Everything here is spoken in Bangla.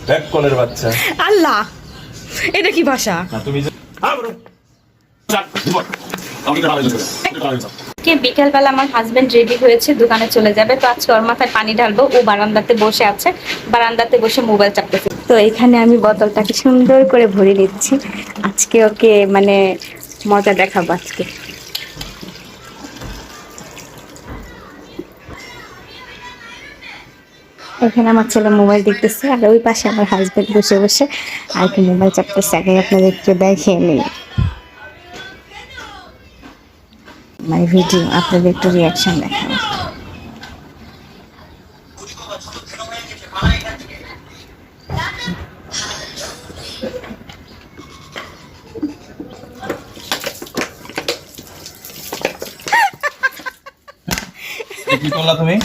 ব্যাক কলের বাচ্চা। আল্লাহ, এটা কি ভাষা? তুমি বিকেলবেলা আমার হাজবেন্ড রেডি হয়েছে, দোকানে চলে যাবে। তো আজকে ওর মাথায় পানি ঢালবো। ও বারান্দাতে বসে আছে, বারান্দাতে বসে মোবাইল চাপতেছে। তো এখানে আমি বোতলটাকে সুন্দর করে ভরে নিচ্ছি। আজকে ওকে মানে মজা দেখাবো আজকে। এখানে আমার ছেলে মোবাইল দেখতেছে, আর ওই পাশে আমার হাজবেন্ড বসে বসে আর কি মোবাইল চাপতেছে। আগে আপনাদেরকে দেখিয়ে নিই মানে ভিডিও, আপনাদের একটু রিয়াকশন দেখাবো। কি করলা তুমি?